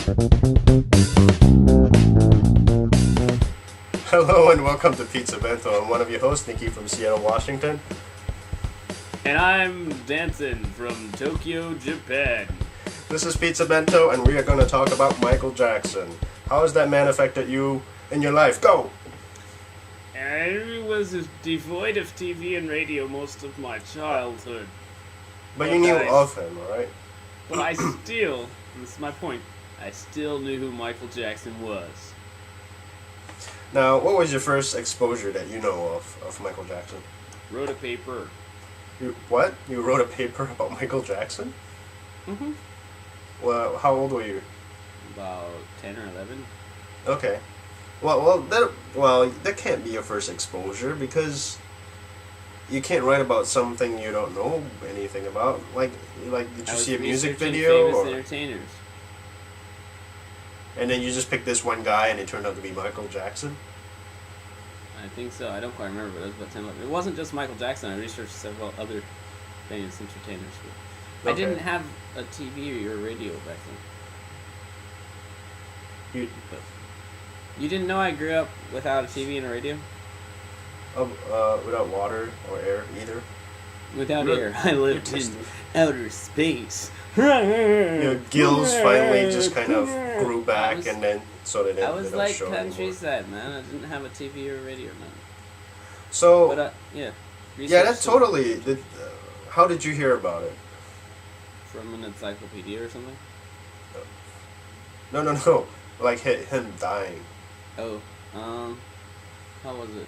Hello and welcome to Pizzabento. I'm one of your hosts, Nikki from Seattle, Washington. And I'm Danson from Tokyo, Japan. This is Pizzabento, and we are going to talk about Michael Jackson. How has that man affected you in your life? Go! I was devoid of TV and radio most of my childhood. But you knew of him, alright? But I still, and this is my point, I still knew who Michael Jackson was. Now, what was your first exposure that you know of Michael Jackson? Wrote a paper. What? You wrote a paper about Michael Jackson? Mm-hmm. Well, how old were you? About 10 or 11. Okay. That can't be your first exposure because you can't write about something you don't know anything about. Like, did you see a music video? Famous entertainers. And then you just picked this one guy and it turned out to be Michael Jackson? I think so. I don't quite remember, but it was about 10, 11. It wasn't just Michael Jackson. I researched several other famous entertainers. But Okay. I didn't have a TV or a radio back then. You didn't know I grew up without a TV and a radio? Without water or air either? Without air. I lived in outer space. Your gills finally just kind of grew back and then so they didn't I was they don't like show countryside, man. I didn't have a TV or a radio, man. So, But, yeah. yeah, that totally... how did you hear about it? From an encyclopedia or something? No. Like him dying. Oh, how was it?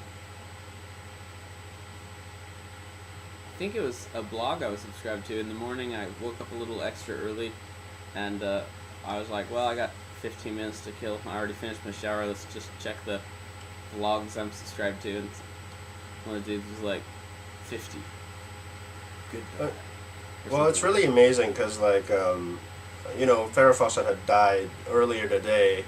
I think it was a blog I was subscribed to. In the morning, I woke up a little extra early, and I was like, well, I got 15 minutes to kill. I already finished my shower. Let's just check the blogs I'm subscribed to. And one of the dudes was like, 50. Goodbye. Well, it's really amazing because, like, Farrah Fawcett had died earlier today.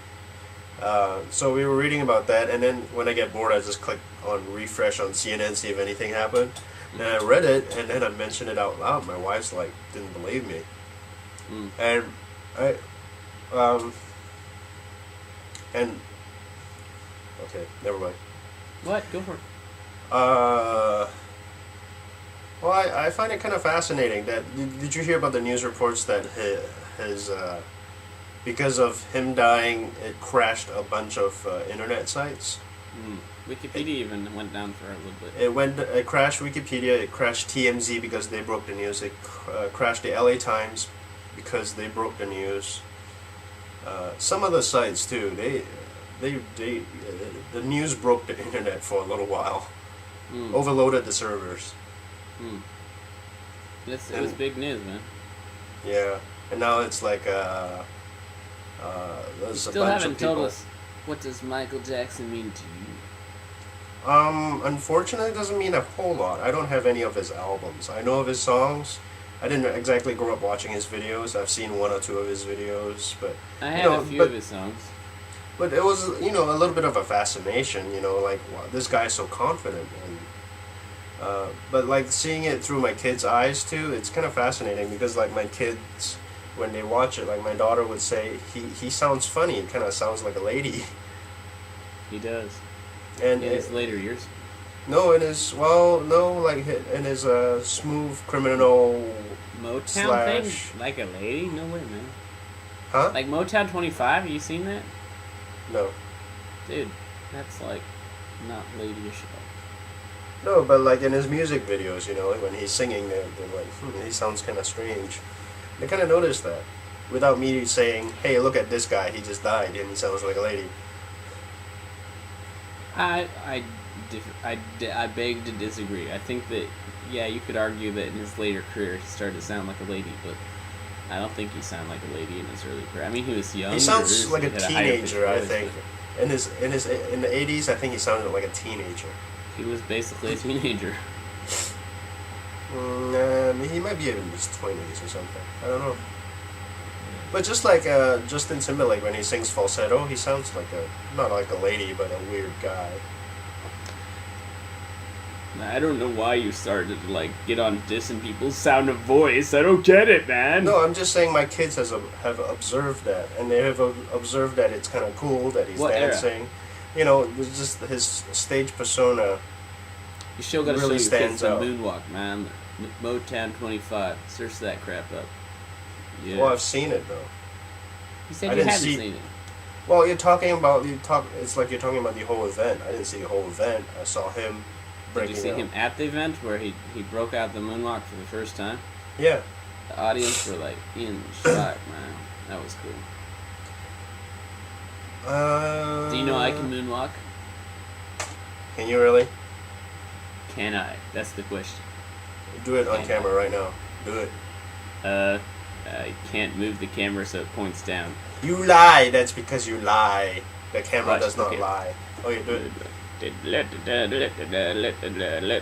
So we were reading about that, and then when I get bored, I just click on refresh on CNN, see if anything happened. And I read it, and then I mentioned it out loud. My wife's like, didn't believe me. And okay, never mind. What? Go for it. Well, I find it kind of fascinating that, did you hear about the news reports that his because of him dying, it crashed a bunch of internet sites? Wikipedia even went down for a little bit. It crashed Wikipedia, it crashed TMZ because they broke the news, it crashed the LA Times because they broke the news. Some other sites too, the news broke the internet for a little while, overloaded the servers. It was big news, man. Yeah, and now it's like there's Still a bunch haven't of people. told us, what does Michael Jackson mean to you? Unfortunately, it doesn't mean a whole lot. I don't have any of his albums. I know of his songs. I didn't exactly grow up watching his videos. I've seen one or two of his videos, but I had a few of his songs. But it was, a little bit of a fascination. Like, wow, this guy's so confident, and but like seeing it through my kids' eyes too, it's kind of fascinating because like my kids, when they watch it, like my daughter would say, he sounds funny. It kind of sounds like a lady. He does. And in his later years. No, in his smooth criminal Motown thing, like a lady? No way, man. Huh? Like Motown 25? You seen that? No. Dude, that's like not ladyish at all. No, but like in his music videos, like when he's singing, they're like, he sounds kind of strange. I kind of noticed that, without me saying, hey, look at this guy, he just died and he sounds like a lady. I beg to disagree. I think that, yeah, you could argue that in his later career he started to sound like a lady, but I don't think he sounded like a lady in his early career. I mean, he was young. He sounds like a teenager, I think. In the 80s, I think he sounded like a teenager. He was basically a teenager. He might be in his 20s or something. I don't know. But just like Justin Timberlake, when he sings falsetto, he sounds like not like a lady, but a weird guy. I don't know why you started to like get on dissing people's sound of voice. I don't get it, man. No, I'm just saying my kids have observed that, and they have observed that it's kind of cool that he's What dancing. era? You know, it's just his stage persona. You still gotta really show your kids stands the out. moonwalk, man. Motown 25. Search that crap up. Yeah. Well, I've seen it though. You said I you didn't hadn't see- seen it. Well, it's like you're talking about the whole event. I didn't see the whole event. I saw him Did breaking you see out. him at the event where he broke out the moonwalk for the first time? Yeah. The audience were like in shock, man. That was cool. Do you know I can moonwalk? Can you really? Can I? That's the question. Do it on Can camera right now. Do it. I can't move the camera so it points down. You lie. That's because you lie. The camera Watch, does not okay. lie. Oh, you do it.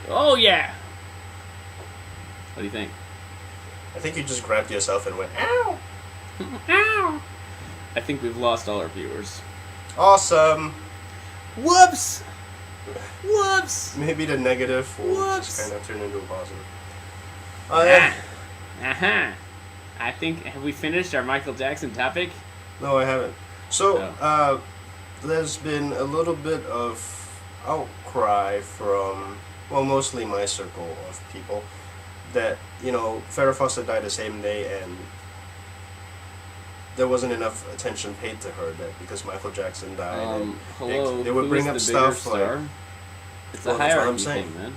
Oh yeah! What do you think? I think you just grabbed yourself and went, ow! Ow! I think we've lost all our viewers. Awesome! Whoops! Whoops! Maybe the negative will Whoops. just kind of turn into a positive. Uh-huh. I think, have we finished our Michael Jackson topic? No, I haven't. So, Oh. there's been a little bit of outcry from, well, mostly my circle of people, that, you know, Farrah Fawcett died the same day and there wasn't enough attention paid to her that because Michael Jackson died. And Hello, they would who bring is up the bigger stuff like, star? It's well, a that's what I'm hierarchy saying. thing, man.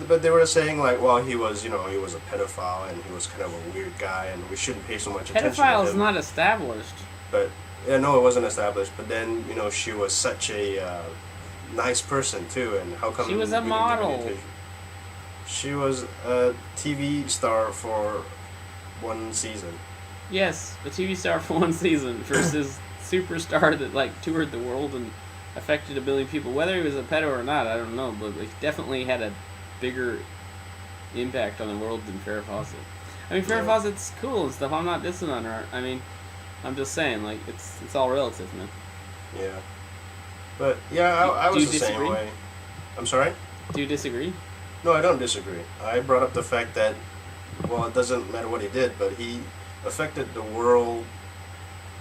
but they were saying like, well, he was, you know, he was a pedophile and he was kind of a weird guy and we shouldn't pay so much attention to Pedophile is him. not established. But yeah, no, it wasn't established. But then, you know, she was such a nice person too, and how come She was we a didn't give any model. attention? She was a TV star for one season. Yes, a TV star for one season versus superstar that like toured the world and affected a billion people. Whether he was a pedo or not, I don't know, but he definitely had a bigger impact on the world than Farrah Fawcett. I mean, Farrah Yeah. Fawcett's cool and stuff. I'm not dissing on her. I mean, I'm just saying, like, it's all relative, man. Yeah. But yeah, I Do was you the same disagree? way. I'm sorry? Do you disagree? No, I don't disagree. I brought up the fact that, well, it doesn't matter what he did, but he affected the world.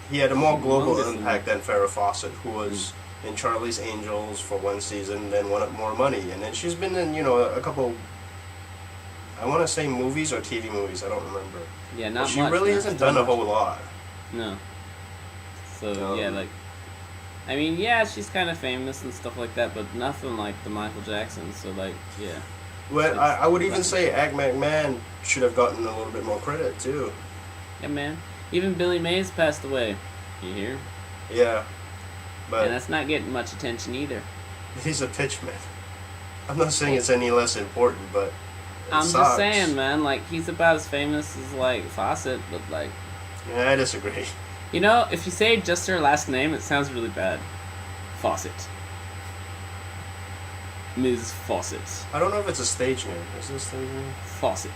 He had a more global Humongous impact than Farrah Fawcett, who was in Charlie's Angels for one season, then wanted more money. And then she's been in, you know, a couple, I want to say movies or TV movies, I don't remember. Yeah, But not she much. really man. hasn't Not done a much. whole lot. No. So yeah, Um, like, I mean, yeah, she's kind of famous and stuff like that, but nothing like the Michael Jackson. So like, yeah. Well, I would even say Ag McMahon should have gotten a little bit more credit, too. Yeah, man. Even Billy Mays passed away. You hear? Yeah. And But that's not getting much attention either. he's a pitchman. I'm not saying it's any less important, but it I'm sucks. just saying, man. Like, he's about as famous as like Fawcett, but like, Yeah, I disagree. you know, if you say just her last name, it sounds really bad. Fawcett. Ms. Fawcett. I don't know if it's a stage name. Is it a stage name? Fawcett.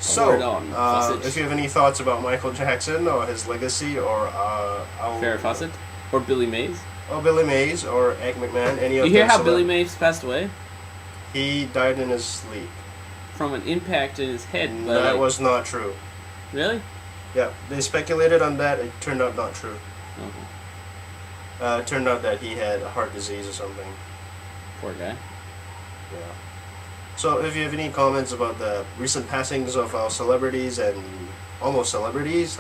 So, word on, Fawcett. if you have any thoughts about Michael Jackson or his legacy or Farrah Fawcett or Billy Mays. or Billy Mays or Ag McMahon, any of You hear them, how so Billy that- Mays passed away He died in his sleep. from an impact in his head? But That like, was not true. really? Yeah, they speculated on that. It turned out not true. Okay. It turned out that he had heart disease or something. Poor guy. Yeah. So if you have any comments about the recent passings of our celebrities and almost celebrities,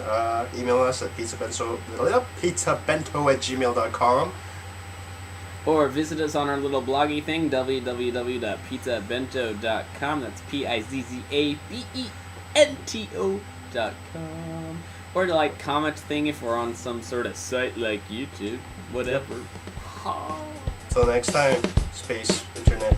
email us at pizzabento@gmail.com. Or visit us on our little bloggy thing, www.pizzabento.com. That's pizzabento.com. Or the like comment thing if we're on some sort of site like YouTube, whatever. Till next time, space, internet.